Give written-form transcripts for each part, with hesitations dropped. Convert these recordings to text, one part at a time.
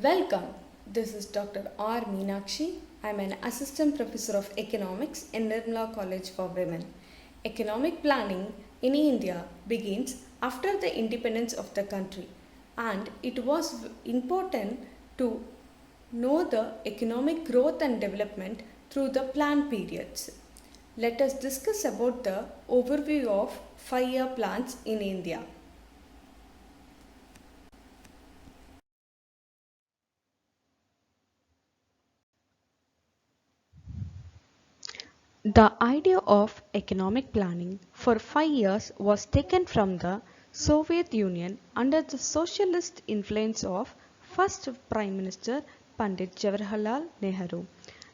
Welcome. This is Dr. R. Meenakshi. I am an assistant professor of economics in Nirmala College for Women. Economic planning in India begins after the independence of the country, and it was important to know the economic growth and development through the plan periods. Let us discuss about the overview of 5-year plans in India. The idea of economic planning for 5 years was taken from the Soviet Union under the socialist influence of first Prime Minister Pandit Jawaharlal Nehru.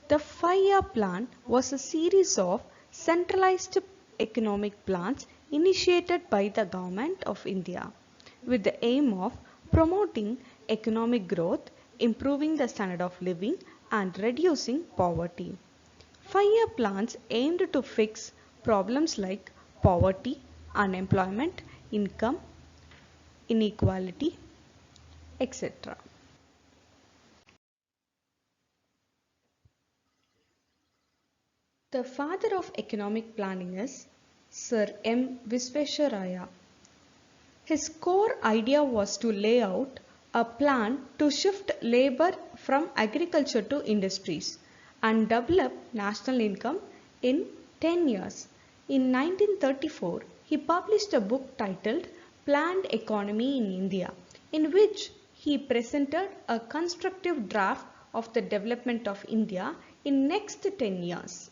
The 5-year plan was a series of centralized economic plans initiated by the Government of India with the aim of promoting economic growth, improving the standard of living, and reducing poverty. 5-year plans aimed to fix problems like poverty, unemployment, income, inequality, etc. The father of economic planning is Sir M. Visvesvaraya. His core idea was to lay out a plan to shift labor from agriculture to industries and develop national income in 10 years. In 1934, he published a book titled Planned Economy in India, in which he presented a constructive draft of the development of India in next 10 years.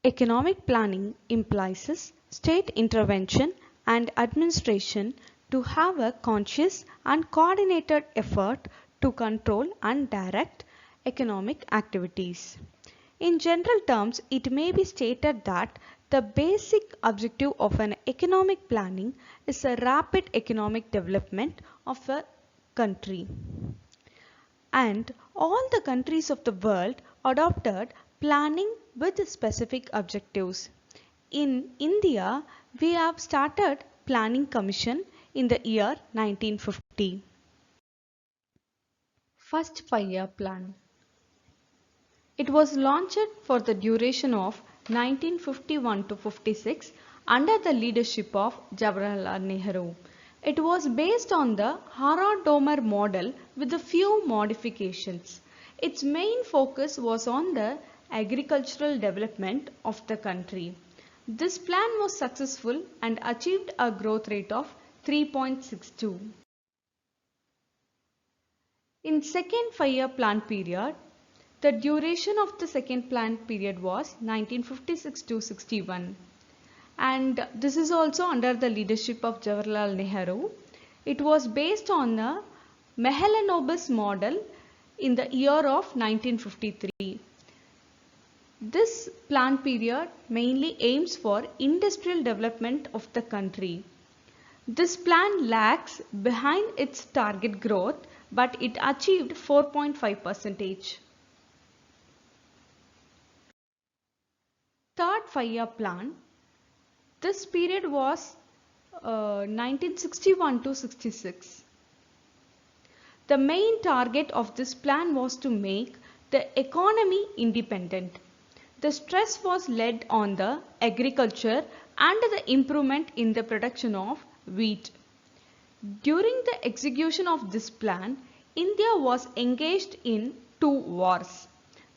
Economic planning implies state intervention and administration to have a conscious and coordinated effort to control and direct economic activities. In general terms, it may be stated that the basic objective of an economic planning is a rapid economic development of a country. And all the countries of the world adopted planning with specific objectives. In India, we have started Planning Commission in the year 1950. First 5-year plan. It was launched for the duration of 1951 to 56 under the leadership of Jawaharlal Nehru. It was based on the Hara-Domer model with a few modifications. Its main focus was on the agricultural development of the country. This plan was successful and achieved a growth rate of 3.62. In second 5-year plan period, the duration of the second plan period was 1956 to 61. And this is also under the leadership of Jawaharlal Nehru. It was based on the Mahalanobis model in the year of 1953. This plan period mainly aims for industrial development of the country. This plan lags behind its target growth, but it achieved 4.5%. Third 5-year plan. This period was 1961 to 66. The main target of this plan was to make the economy independent. The stress was laid on the agriculture and the improvement in the production of wheat. During the execution of this plan, India was engaged in two wars,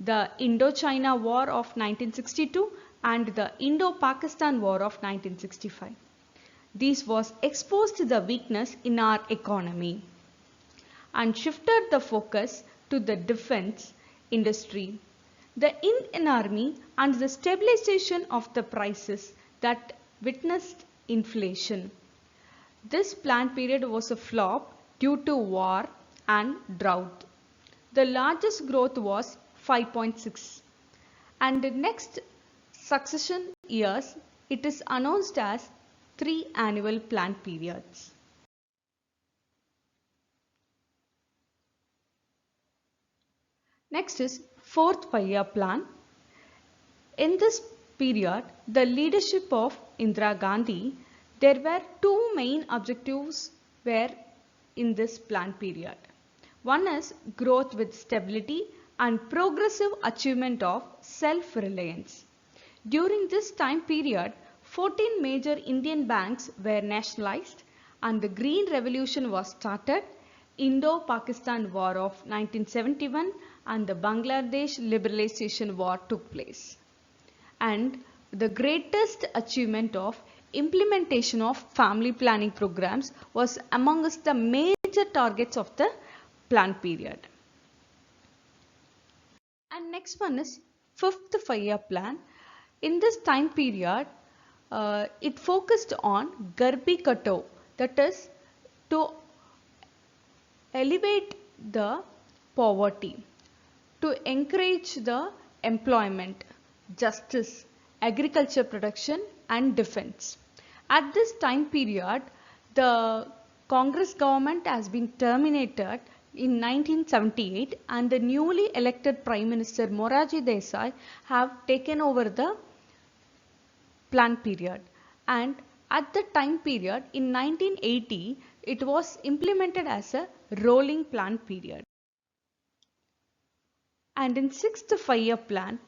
the Indochina War of 1962 and the Indo-Pakistan War of 1965. This was exposed to the weakness in our economy and shifted the focus to the defense industry, the Indian army and the stabilization of the prices that witnessed inflation. This plan period was a flop due to war and drought. The largest growth was 5.6, and the next succession years it is announced as 3 annual plan periods. Next is fourth 5-year plan. In this period, the leadership of Indira Gandhi There were two main objectives were in this plan period. One is growth with stability and progressive achievement of self-reliance. During this time period, 14 major Indian banks were nationalized and the Green Revolution was started, Indo-Pakistan War of 1971 and the Bangladesh Liberalization War took place. And the greatest achievement of implementation of family planning programs was amongst the major targets of the plan period. And next one is fifth 5-year plan. In this time period, it focused on Garbi Kato, that is to elevate the poverty, to encourage the employment, justice, agriculture production and defense. At this time period, the Congress government has been terminated in 1978 and the newly elected Prime Minister Morarji Desai have taken over the plan period, and at the time period in 1980 it was implemented as a rolling plan period. And in sixth 5-year plan,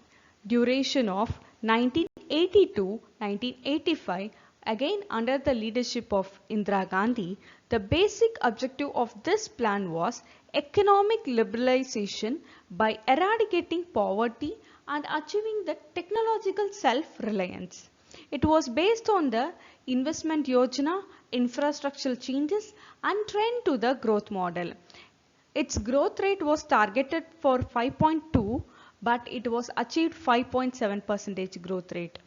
duration of 1980 to 1985, again under the leadership of Indira Gandhi, the basic objective of this plan was economic liberalization by eradicating poverty and achieving the technological self-reliance. It was based on the investment yojana, infrastructural changes and trend to the growth model. Its growth rate was targeted for 5.2, but it was achieved 5.7% growth rate.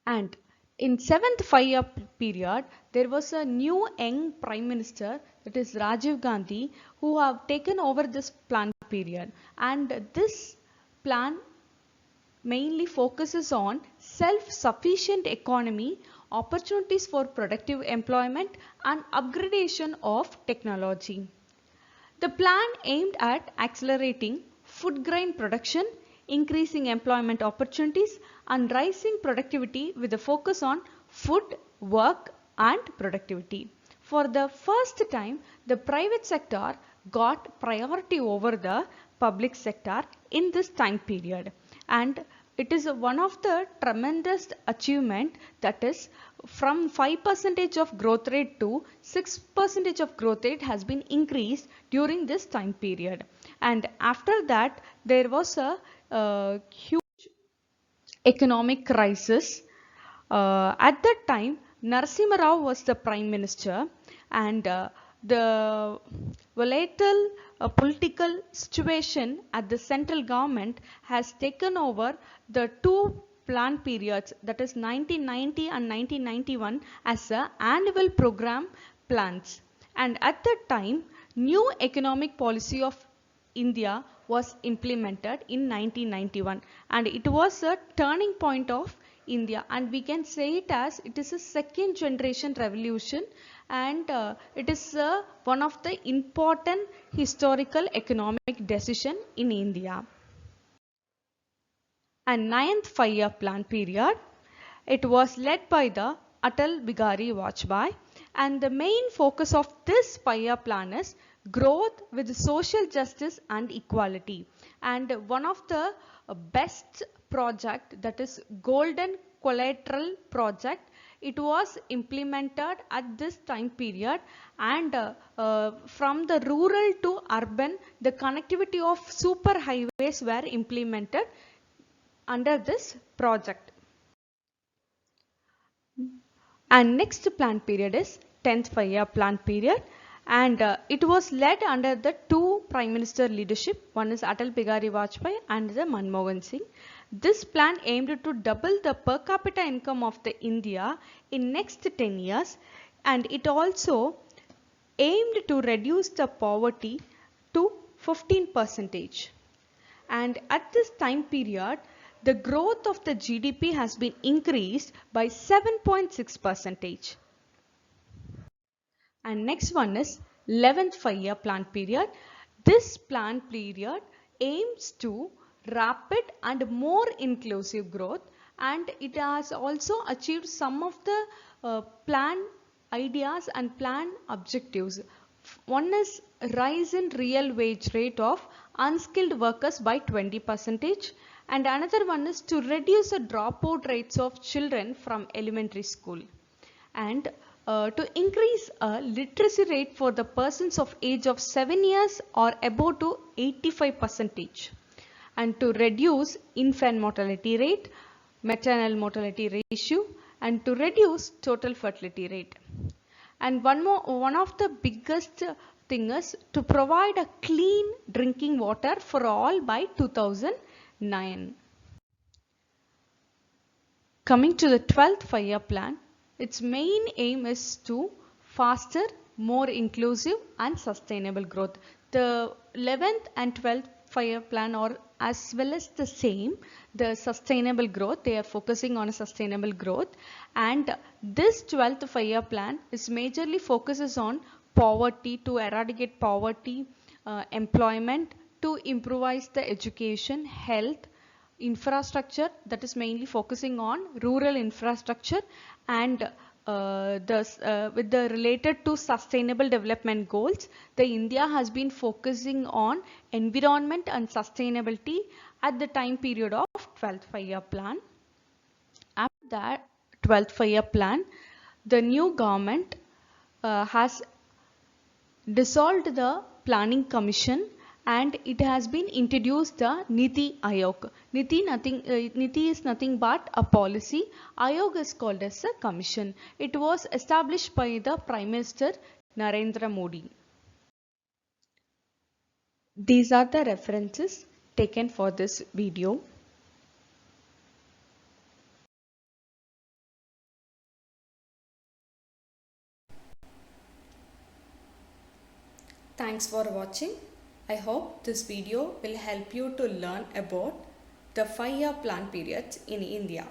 And in 7th 5-year period, there was a new young Prime Minister, that is Rajiv Gandhi, who have taken over this plan period. And this plan mainly focuses on self-sufficient economy, opportunities for productive employment and upgradation of technology. The plan aimed at accelerating food grain production, increasing employment opportunities and rising productivity with a focus on food, work and productivity. For the first time, the private sector got priority over the public sector in this time period, and it is one of the tremendous achievement, that is from 5% of growth rate to 6% of growth rate has been increased during this time period. And after that there was a huge economic crisis. At that time Narasimha Rao was the Prime Minister, and the volatile political situation at the central government has taken over the two plan periods, that is 1990 and 1991, as a annual program plans. And at that time new economic policy of India was implemented in 1991, and it was a turning point of India, and we can say it as it is a second generation revolution, and it is one of the important historical economic decision in India. And 9th 5-year plan period, it was led by the Atal Bihari Vajpayee, and the main focus of this 5-year plan is growth with social justice and equality. And one of the best project, that is golden collateral project, it was implemented at this time period, and from the rural to urban the connectivity of super highways were implemented under this project. And next plan period is 10th 5-year plan period, and it was led under the two Prime Minister leadership. One is Atal Bihari Vajpayee and the Manmohan Singh. This plan aimed to double the per capita income of the India in next 10 years, and it also aimed to reduce the poverty to 15%. And at this time period, the growth of the GDP has been increased by 7.6%. And next one is 11th 5-year plan period. This plan period aims to rapid and more inclusive growth and it has also achieved some of the plan ideas and plan objectives. One is rise in real wage rate of unskilled workers by 20%, and another one is to reduce the dropout rates of children from elementary school, and to increase a literacy rate for the persons of age of 7 years or above to 85%, and to reduce infant mortality rate, maternal mortality ratio, and to reduce total fertility rate. And one of the biggest thing is to provide a clean drinking water for all by 2009. Coming to the 12th 5-year plan, its main aim is to faster, more inclusive and sustainable growth. The 11th and 12th 5-year plan are as well as the same, the sustainable growth. They are focusing on a sustainable growth, and this 12th 5-year plan is majorly focuses on poverty, to eradicate poverty, employment, to improvise the education, health, infrastructure, that is mainly focusing on rural infrastructure, and with the related to sustainable development goals, the India has been focusing on environment and sustainability at the time period of 12th 5-year plan. After that 12th 5-year plan, the new government has dissolved the planning commission, and it has been introduced the Niti Aayog. Niti is nothing but a policy. Aayog is called as a commission. It was established by the Prime Minister Narendra Modi. These are the references taken for this video. Thanks for watching. I hope this video will help you to learn about the 5-year plan periods in India.